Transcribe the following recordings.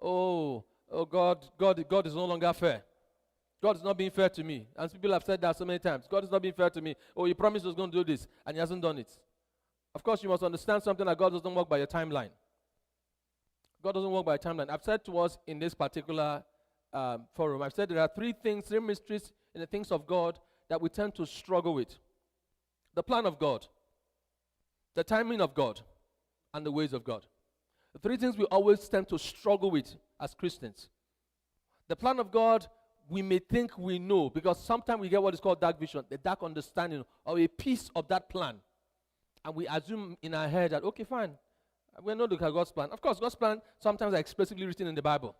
God is no longer fair. God is not being fair to me. And people have said that so many times. God is not being fair to me. Oh, he promised he was going to do this, and he hasn't done it. Of course, you must understand something, that God doesn't work by your timeline. God doesn't work by a timeline. I've said to us in this particular forum, I've said there are three mysteries in the things of God that we tend to struggle with. The plan of God, the timing of God, and the ways of God. The three things we always tend to struggle with as Christians. The plan of God, we may think we know, because sometimes we get what is called dark vision, the dark understanding or a piece of that plan. And we assume in our head that, okay, fine, we're not looking at God's plan. Of course, God's plan sometimes are explicitly written in the Bible.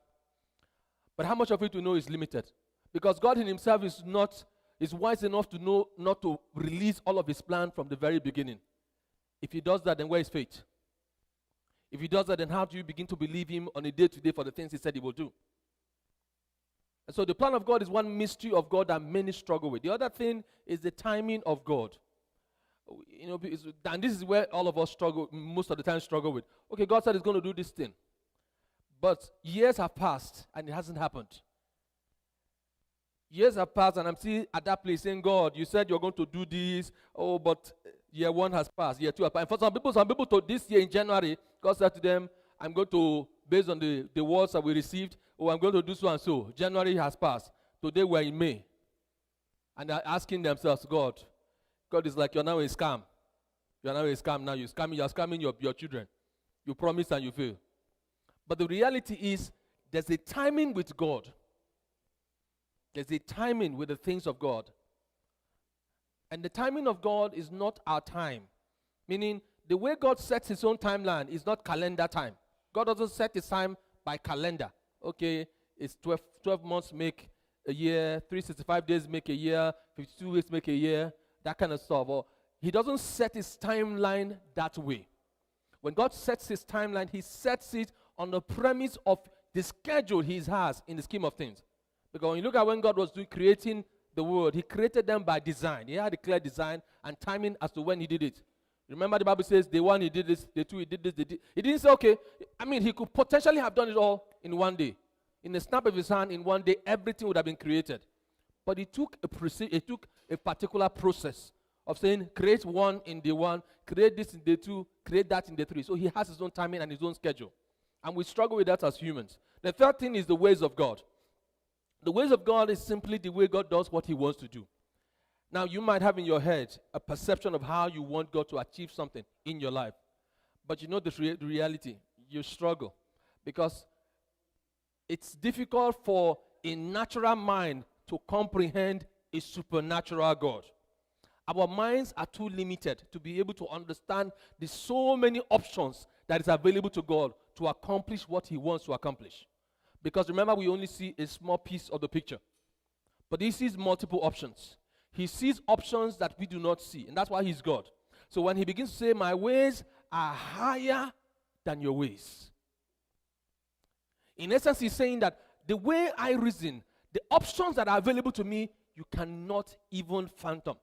But how much of it we know is limited. Because God in himself is wise enough to know not to release all of his plan from the very beginning. If he does that, then where is faith? If he does that, then how do you begin to believe him on a day-to-day for the things he said he will do? And so the plan of God is one mystery of God that many struggle with. The other thing is the timing of God. You know, and this is where all of us struggle, most of the time struggle with. Okay, God said he's going to do this thing. But years have passed and it hasn't happened. Years have passed and I'm still at that place saying, God, you said you're going to do this. Oh, but year one has passed, year two has passed. And for some people to this year in January, God said to them, I'm going to, based on the words that we received, I'm going to do so and so. January has passed. Today we're in May. And they're asking themselves, God is like, you're now a scam. You're now a scam now. You're scamming your children. You promise and you fail. But the reality is, there's a timing with God. There's a timing with the things of God. And the timing of God is not our time. Meaning, the way God sets his own timeline is not calendar time. God doesn't set his time by calendar. Okay, it's 12 months make a year, 365 days make a year, 52 weeks make a year, that kind of stuff. Or he doesn't set his timeline that way. When God sets his timeline, he sets it on the premise of the schedule he has in the scheme of things. Because when you look at when God was creating the world, he created them by design. He had a clear design and timing as to when he did it. Remember the Bible says, day one he did this, day two he did this, he didn't say, okay, he could potentially have done it all in one day. In the snap of his hand, in one day, everything would have been created. But he took a particular process of saying, create one in day one, create this in day two, create that in day three. So he has his own timing and his own schedule. And we struggle with that as humans. The third thing is the ways of God. The ways of God is simply the way God does what he wants to do. Now, you might have in your head a perception of how you want God to achieve something in your life. But you know the reality. You struggle. Because it's difficult for a natural mind to comprehend a supernatural God. Our minds are too limited to be able to understand the so many options that is available to God to accomplish what he wants to accomplish. Because remember, we only see a small piece of the picture. But he sees multiple options. He sees options that we do not see, and that's why he's God. So when he begins to say, my ways are higher than your ways. In essence, he's saying that the way I reason, the options that are available to me, you cannot even fathom.